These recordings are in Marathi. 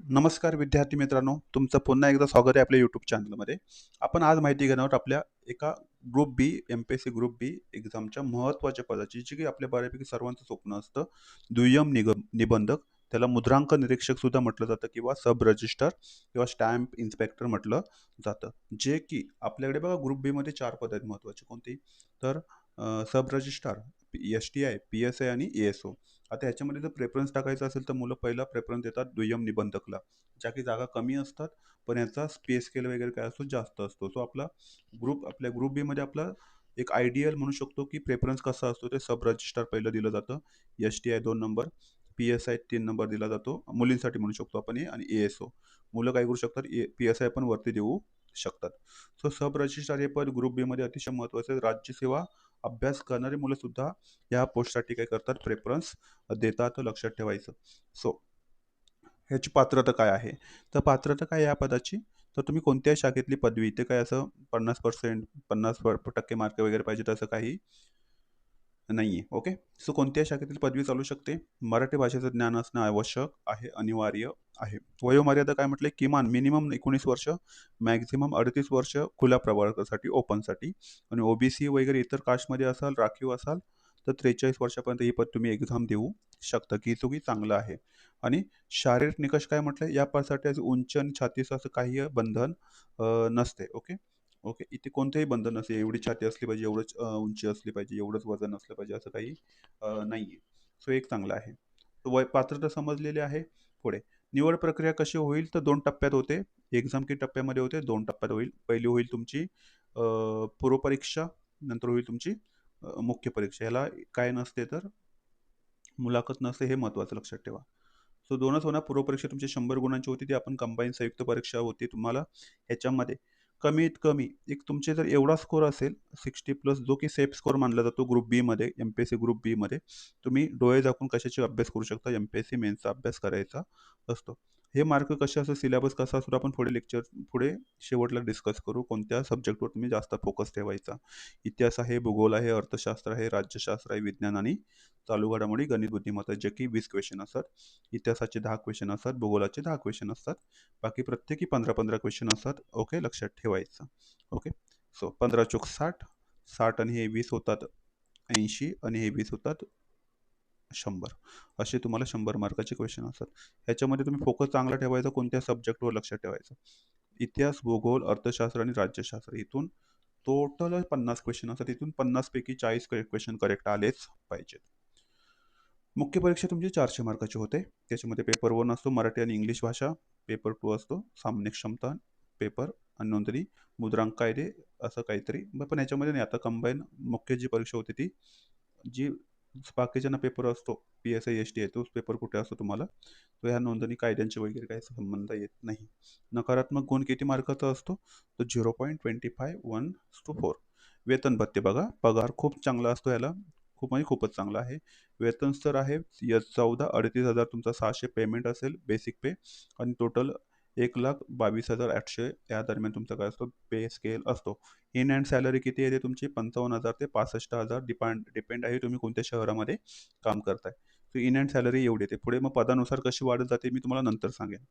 नमस्कार विद्यार्थी मित्रांनो, तुमचं पुन्हा एकदा स्वागत आहे आपल्या यूट्यूब चॅनलमध्ये. आपण आज माहिती घेणार आहोत आपल्या एका ग्रुप बी, एम-पी-एस-सी ग्रुप बी एक्झामच्या महत्त्वाच्या पदाची, जी की आपल्या बऱ्यापैकी सर्वांचं स्वप्न असतं. दुय्यम निबंधक, त्याला मुद्रांक निरीक्षक सुद्धा म्हटलं जातं किंवा सब रजिस्टर किंवा स्टॅम्प इन्स्पेक्टर म्हटलं जातं. जे की आपल्याकडे बघा ग्रुप बीमध्ये 4 पद आहेत महत्त्वाची. कोणती? तर सब रजिस्ट्रार, एस-टी-आय, पी-एस-आय आणि ए-एस-ओ. आता ह्याच्यामध्ये जर प्रेफरन्स टाकायचा असेल तर मुलं पहिला प्रेफरन्स देतात दुय्यम निबंधकला, ज्या की जागा कमी असतात, पण याचा स्पेस स्केल वगैरे काय असतो जास्त असतो. सो आपल्या ग्रुप बी मध्ये आपला एक आयडियल म्हणू शकतो की प्रेफरन्स कसा असतो ते सब रजिस्ट्रार पहिलं दिलं जातं, S T I 2 number, P S I 3 number दिला जातो मुलींसाठी म्हणू शकतो आपण हे, आणि ए एस ओ मुलं काय करू शकतात, पी एस आय पण वरती देऊ शकतात. सो सब रजिस्ट्रार हे पद ग्रुप बी मध्ये अतिशय महत्वाचं आहे. राज्यसेवा अभ्यास करणारी मुलं सुद्धा या पोस्टसाठी काय करतात, प्रेफरन्स देतात, लक्षात ठेवायचं. सो ह्याची पात्रता काय आहे? तर पात्रता काय या पदाची? तर तुम्ही कोणत्याही शाखेतली पदवी, ते काय असं 50% 50% मार्क वगैरे पाहिजे असं काही नाहीये. ओके. सो कोणत्याही शाखेतील पदवी चालू शकते. मराठी भाषेचं ज्ञान असणं आवश्यक आहे, अनिवार्य आहे. वयोमर्यादा काय म्हटले? किमान मिनिमम 19 वर्ष, मॅक्झिमम 38 वर्ष खुल्या प्रवर्गासाठी, ओपनसाठी. आणि ओबीसी वगैरे इतर कास्टमध्ये असाल, राखीव असाल, तर 43 वर्षापर्यंत ही पद तुम्ही एक्झाम देऊ शकता, की ही चांगलं आहे. आणि शारीरिक निकष काय म्हटले? या पदासाठी असं उंची आणि छातीचं असं काही बंधन नसते. ओके. ओके. इथे कोणतेही बंधन नसते. एवढी छाती असली पाहिजे, एवढंच उंची असली पाहिजे, एवढंच वजन असलं पाहिजे, असं काही नाहीये. सो एक चांगलं आहे. वय पात्रता समजलेली आहे. पुढे निवड प्रक्रिया कशी होईल? तर 2 टप्प्यात होते. एक्झाम किती टप्प्यामध्ये होते? 2 टप्प्यात होईल. पहिली होईल तुमची पूर्वपरीक्षा, नंतर होईल तुमची मुख्य परीक्षा. ह्याला काय नसते तर मुलाखत नसते, हे महत्त्वाचं लक्षात ठेवा. सो 2च होणार. पूर्वपरीक्षा तुमची 100 गुणांची होती, ती आपण कंबाईन संयुक्त परीक्षा होती तुम्हाला. ह्याच्यामध्ये कमीत कमी एक तुमचे जर एवढा स्कोर असेल 60+ जो की सेफ स्कोर मानला जातो ग्रुप बी मध्ये, एमपीएससी ग्रुप बी मध्ये, तुम्ही डोळे झाकून कशाचे अभ्यास करू शकता, एमपीएससी मेन्सचा अभ्यास करायचा असतो. हे मार्क कसे असं सिलेबस कसा असतो आपण पुढे पुढे शेवटला डिस्कस करू, कोणत्या सब्जेक्टवर तुम्ही जास्त फोकस ठेवायचा. इतिहास आहे, भूगोल आहे, अर्थशास्त्र आहे, राज्यशास्त्र आहे, विज्ञान आणि चालू घडामोडी, गणित, बुद्धिमत्ता, जे की 20 क्वेश्चन असतात. इतिहासाचे 10 क्वेश्चन असतात, भूगोलाचे 10 क्वेश्चन असतात, बाकी प्रत्येकी 15-15 क्वेश्चन असतात. ओके, लक्षात ठेवायचं. ओके. सो 15 चोक 60, 60 आणि हे 20 होतात 80, आणि हे 20 होतात 100. असे तुम्हाला 100 मार्काचे क्वेश्चन असतात. ह्याच्यामध्ये तुम्ही फोकस चांगला ठेवायचा, कोणत्या सब्जेक्टवर लक्षात ठेवायचं. इतिहास, भूगोल, अर्थशास्त्र आणि राज्यशास्त्र, इथून टोटल 50 क्वेश्चन असतात. इथून 50 पैकी 40 क्वेश्चन करेक्ट आलेच पाहिजेत. मुख्य परीक्षा तुमची 400 मार्काची होते. त्याच्यामध्ये पेपर 1 असतो मराठी आणि इंग्लिश भाषा, पेपर 2 असतो सामान्य क्षमता, पेपर आणि नोंदणी, मुद्रांक कायदे, असं काहीतरी. पण याच्यामध्ये नाही, आता कंबाईन मुख्य जी परीक्षा होती ती, जी बाकीच्यांना पेपर असतो, पी-एस-आय, एस-टी-आय, तोच पेपर कुठे असतो तुम्हाला, तो ह्या नोंदणी कायद्यांचे वगैरे काही संबंध येत नाही. नकारात्मक गुण किती मार्काचा असतो? तर 0.25 1:4. वेतन भत्ते बघा, पगार खूप चांगला असतो याला, खूप म्हणजे खूपच चांगला आहे. वेतन स्तर आहे S14, 38,000 तुमचा 600 पेमेंट असेल बेसिक पे, आणि टोटल 1,22,800 या दरम्यान तुमचा काय असतो, पे स्केल असतो. इन हँड सॅलरी किती येते तुमची? 55,000 ते 65,000, डिपेंड आहे तुम्ही कोणत्या शहरामध्ये काम करताय. तर इन हँड सॅलरी एवढी येते. पुढे मग पदानुसार कशी वाढत जाते मी तुम्हाला नंतर सांगेन.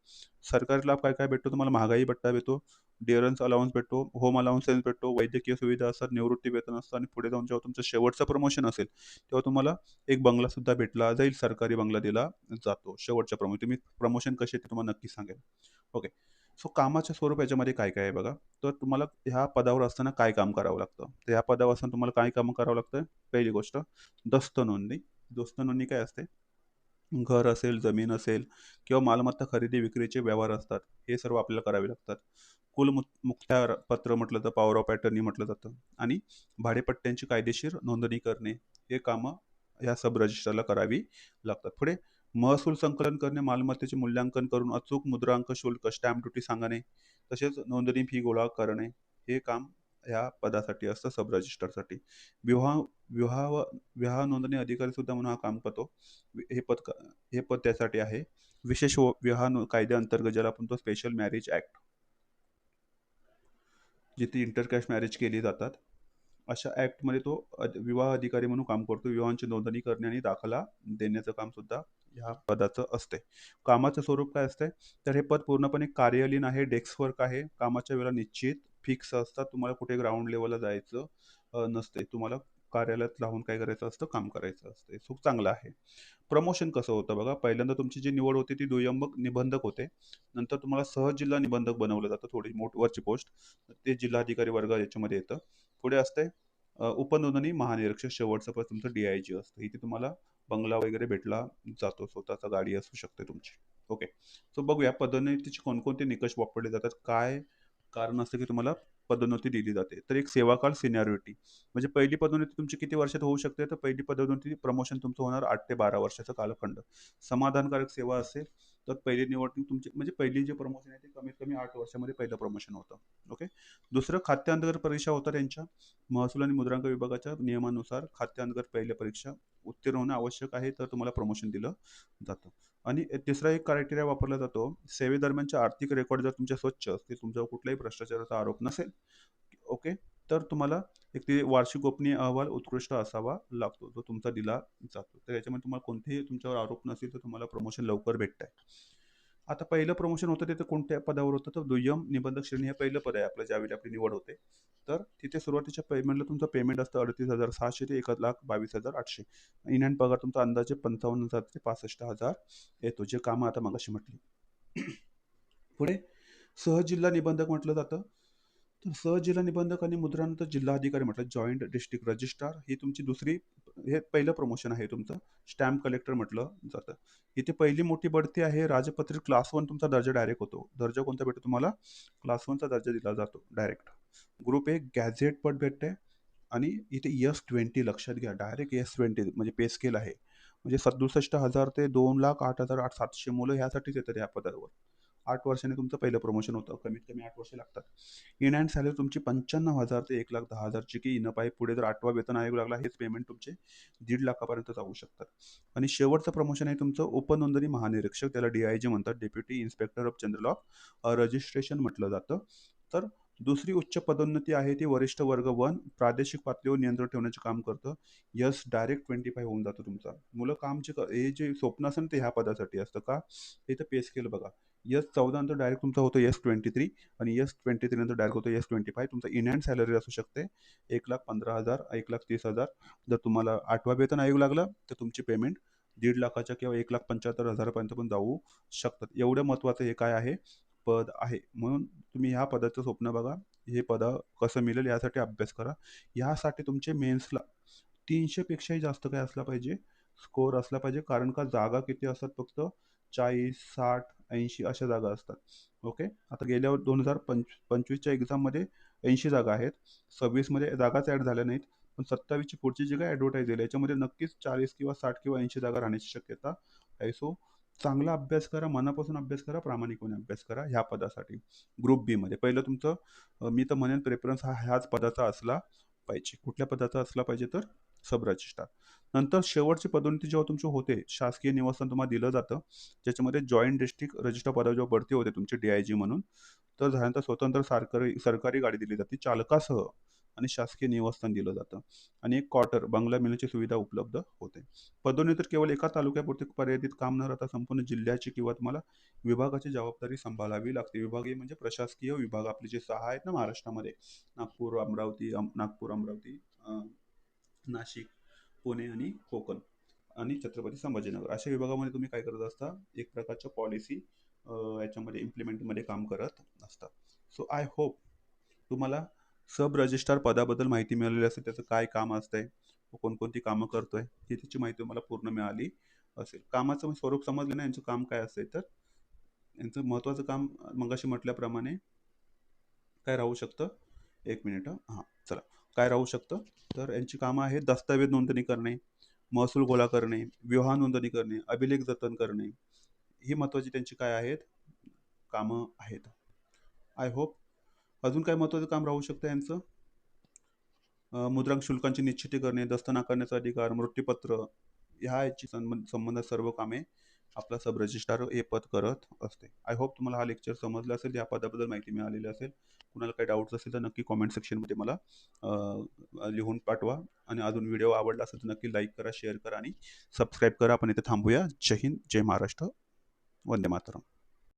सरकारी लाभ काय काय भेटतो तुम्हाला? महागाई भत्ता भेटतो, डिअरन्स अलाउन्स भेटतो, होम अलाउन्सेस भेटतो, वैद्यकीय सुविधा असतात, निवृत्ती वेतन असतं, आणि पुढे जाऊन जेव्हा तुमचं शेवटचं प्रमोशन असेल तेव्हा तुम्हाला एक बंगला सुद्धा भेटला जाईल, सरकारी बंगला दिला जातो शेवटच्या प्रमोशन. तुम्ही प्रमोशन कसे ते तुम्हाला नक्की सांगेल. ओके. सो कामाचं स्वरूप याच्यामध्ये काय काय आहे बघा. तर तुम्हाला ह्या पदावर असताना काय काम करावं लागतं? तर ह्या पदावर असताना तुम्हाला काय काम करावं लागतं? पहिली गोष्ट, दस्त नोंदणी. दस्त नोंदणी काय असते? घर असेल, जमीन असेल किंवा मालमत्ता खरेदी विक्रीचे व्यवहार असतात, हे सर्व आपल्याला करावे लागतात. मुखत्यार पत्र म्हटलं तर पॉवर ऑफ अटर्नी म्हटलं जातं, आणि भाडेपट्ट्यांची कायदेशीर नोंदणी करणे, हे कामं ह्या सब रजिस्टरला करावी लागतात. पुढे महसूल संकलन करणे, मालमत्तेचे मूल्यांकन करून अचूक मुद्रांक, शुल्क, स्टॅम्प ड्युटी सांगणे, तसेच नोंदणी फी गोळा करणे, हे काम ह्या पदासाठी असतं, सब रजिस्टरसाठी. विवाह विवाह विवाह नोंदणी अधिकारी सुद्धा म्हणून हा काम करतो. हे पद हे पद त्यासाठी आहे. विशेष विवाह कायद्याअंतर्गत, ज्याला आपण तो स्पेशल मॅरेज ॲक्ट, जिथे इंटरकॅस्ट मॅरेज केली जातात, अशा ॲक्टमध्ये तो विवाह अधिकारी म्हणून काम करतो. विवाहांची नोंदणी करणे आणि दाखला देण्याचं काम सुद्धा ह्या पदाचं असते. कामाचं स्वरूप काय असतंय? तर हे पद पूर्णपणे कार्यालयीन आहे, डेस्क वर्क आहे. कामाच्या वेळा निश्चित, फिक्स असतात. तुम्हाला कुठे ग्राउंड लेव्हलला जायचं नसते. तुम्हाला कार्यालयात राहून काय करायचं असतं? काम करायचं असतं. सो चांगलं आहे. प्रमोशन कसं होतं बघा, पहिल्यांदा तुमची जी निवड होते ती दुय्यम निबंधक होते. नंतर तुम्हाला सहजिल्हा निबंधक बनवलं जातं, थोडी वरची पोस्ट. ते जिल्हाधिकारी वर्ग याच्यामध्ये येतं. पुढे असते उपनोंदणी महानिरीक्षक, शेवटचं पद तुमचं डी-आय-जी असतं. इथे तुम्हाला बंगला वगैरे भेटला जातो, स्वतःचा गाडी असू शकते तुमची. ओके. सो बघूया पदोन्नतीचे कोणकोणते निकष वापरले जातात, काय कारण असतं की तुम्हाला पदोन्नती दिली जाते. तर एक सेवाकाळ सिनियरिटी, म्हणजे पहिली पदोन्नती तुमची किती वर्षात होऊ शकते? तर पहिली पदोन्नती प्रमोशन तुमचं होणार 8 ते 12 वर्षाचा कालखंड. समाधानकारक सेवा असेल तर पहिली निवडणूक तुमची, म्हणजे पहिली जे प्रमोशन आहे ते कमीत कमी 8 वर्षामध्ये पहिलं प्रमोशन होतं. ओके. दुसरं खात्यांतर्गत परीक्षा होतात त्यांच्या. महसूल आणि मुद्रांक विभागाच्या नियमानुसार खात्यांतर्गत पहिल्या परीक्षा उत्तीर्ण होणं आवश्यक आहे, तर तुम्हाला प्रमोशन दिलं जातं. आणि तिसरा एक क्रायटेरिया वापरला जातो, सेवेदरम्यानचे आर्थिक रेकॉर्ड जर तुमचे स्वच्छ असतील, तुमच्यावर कुठलाही भ्रष्टाचाराचा आरोप नसेल, ओके, तर तुम्हाला एक ते वार्षिक गोपनीय अहवाल उत्कृष्ट असावा लागतो, जो तुमचा दिला जातो. तर याच्यामध्ये तुम्हाला कोणतेही तुमच्यावर आरोप नसेल, तर तुम्हाला प्रमोशन लवकर भेटत आहे. आता पहिलं प्रमोशन होतं तिथे कोणत्या पदावर होतं? तर दुय्यम निबंधक श्रेणी हे पहिलं पद आहे आपलं, ज्यावेळी आपली निवड होते. तर तिथे सुरुवातीच्या पेमेंटला तुमचं पेमेंट असतं 38,600 ते 1,22,800. इन हँड पगार तुमचा अंदाजे 55,000 ते 65,000 येतो, जे कामं आता मगाशी म्हटली. पुढे सहजिल्हा निबंधक म्हटलं जातं. तर सहजिल्हा निबंधक आणि मुद्रांक जिल्हाधिकारी म्हटलं, जॉईंट डिस्ट्रिक्ट रजिस्ट्रार ही तुमची दुसरी, हे पहिलं प्रमोशन आहे तुमचं. स्टॅम्प कलेक्टर म्हटलं जातं. इथे पहिली मोठी बढती आहे, राजपत्रित क्लास 1 तुमचा दर्जा डायरेक्ट होतो. दर्जा कोणता भेटतो तुम्हाला? क्लास 1 चा दर्जा दिला जातो डायरेक्ट. ग्रुप 1 गॅझेट पद भेटते. आणि इथे S20 लक्षात घ्या, डायरेक्ट S20 म्हणजे पे स्केल आहे. म्हणजे 67,000 ते 2,08,700 मुलं ह्यासाठीच येतात या पदावर. 8 वर्षांनी तुमचं पहिलं प्रमोशन होतं. कमीत कमी 8 वर्ष लागतात. इन हँड सॅलरी तुमची 95,000 ते 1,10,000 ची की इन पाय, पुढे जर 8वा वेतन आयोग लागला, हेच पेमेंट तुमचे 1,50,000 लाखापर्यंत जाऊ शकतात. आणि शेवटचं प्रमोशन आहे तुमचं उपनोंदणी महानिरीक्षक, त्याला डी-आय-जी म्हणतात, deputy inspector of general of registration म्हटलं जातं. तर दुसरी उच्च पदोन्नती आहे ती वरिष्ठ वर्ग 1, प्रादेशिक पातळीवर नियंत्रण ठेवण्याचे काम करतं. यस डायरेक्ट 25 होऊन जातो तुमचा. मुलं काम जे हे जे स्वप्न असेल ते ह्या पदासाठी असतं का? इथं पे स्केल बघा. S14 नंतर डायरेक्ट तुमचा होतो S23 आणि S23 नंतर डायरेक्ट होतो S25. तुमचा इन हँड सॅलरी असू शकते 1,15,000, 1,30,000. जर तुम्हाला 8वा वेतन आयोग लागला, तर तुमची पेमेंट 1,50,000 लाखाच्या किंवा 1,75,000 पर्यंत पण जाऊ शकतात. एवढं महत्त्वाचं हे काय आहे? पद आहे. म्हणून तुम्ही ह्या पदाचं स्वप्न बघा. हे पद कसं मिळेल यासाठी अभ्यास करा. यासाठी तुमचे मेन्सला 300 पेक्षाही जास्त काय असला पाहिजे? स्कोर असला पाहिजे. कारण का जागा किती असतात? फक्त 40, 60, 80 अशा जागा असतात. ओके. आता गेल्या 2025च्या एक्झाममध्ये 80 जागा आहेत. 26 मध्ये जागाच ॲड झाल्या नाहीत. पण 27 ची पुढची जी काही ॲडव्हर्टाइज आहे याच्यामध्ये नक्कीच 40 किंवा 60 किंवा 80 जागा राहण्याची शक्यता आहे. सो चांगला अभ्यास करा, मनापासून अभ्यास करा, प्रामाणिकपणे अभ्यास करा ह्या पदासाठी. ग्रुप बीमध्ये पहिलं तुमचं मी तर म्हणेन प्रेफरन्स हा ह्याच पदाचा असला पाहिजे. कुठल्या पदाचा असला पाहिजे? तर सब रजिस्ट्रार. नंतर शेवटची पदोन्नती जेव्हा तुमची होते, शासकीय निवासस्थान तुम्हाला दिलं जातं, ज्याच्यामध्ये जॉईंट डिस्ट्रिक्ट रजिस्ट्रार पदावर जेव्हा बढती होते तुमची डी-आय-जी म्हणून, तर झाल्यानंतर स्वतंत्र सरकारी सरकारी गाडी दिली जाते चालकासह आणि शासकीय निवासस्थान दिलं जातं आणि एक क्वार्टर बंगला मिळण्याची सुविधा उपलब्ध होते. पदोन्नती तर केवळ एका तालुक्यापुरती मर्यादित काम न राहता संपूर्ण जिल्ह्याची किंवा तुम्हाला विभागाची जबाबदारी सांभाळावी लागते. विभागीय म्हणजे प्रशासकीय विभाग आपले जे 6 आहेत ना महाराष्ट्रामध्ये, नागपूर, अमरावती, नाशिक, पुणे आणि कोकण आणि छत्रपती संभाजीनगर अशा विभागामध्ये तुम्ही काय करत असता? एक प्रकारच्या पॉलिसी याच्यामध्ये इम्प्लिमेंटमध्ये काम करत असता. सो आय होप तुम्हाला सब रजिस्ट्रार पदाबद्दल माहिती मिळालेली असेल, त्याचं काय काम असतंय, तो कोणकोणती कामं करतोय, ही त्याची माहिती तुम्हाला पूर्ण मिळाली असेल. कामाचं स्वरूप समजलं ना, यांचं काम काय असेल, तर यांचं महत्त्वाचं काम मगाशी म्हटल्याप्रमाणे काय राहू शकतं? 1 मिनिट हां, चला. काय राहू शकतं? तर यांची कामं आहेत दस्तऐवज नोंदणी करणे, महसूल गोळा करणे, विवाह नोंदणी करणे, अभिलेख जतन करणे. ही महत्त्वाची त्यांची काय आहेत? कामं आहेत. आय होप अजून काय महत्त्वाचं काम राहू शकतं यांचं? मुद्रांक शुल्कांची निश्चिती करणे, दस्त नाकारण्याचा अधिकार, मृत्यूपत्र ह्या याची संबंधित सर्व कामे आपला सब रजिस्ट्रार हे पद करत असते. आय होप तुम्हाला हा लेक्चर समजला असेल, या पदाबद्दल माहिती मिळालेली असेल. कुणाला काही डाऊट्स असेल तर नक्की कॉमेंट सेक्शनमध्ये मला लिहून पाठवा. आणि अजून व्हिडिओ आवडला असेल तर नक्की लाईक करा, शेअर करा आणि सबस्क्राईब करा. आपण इथे थांबूया. जय हिंद, जय महाराष्ट्र, वंदे मातरम.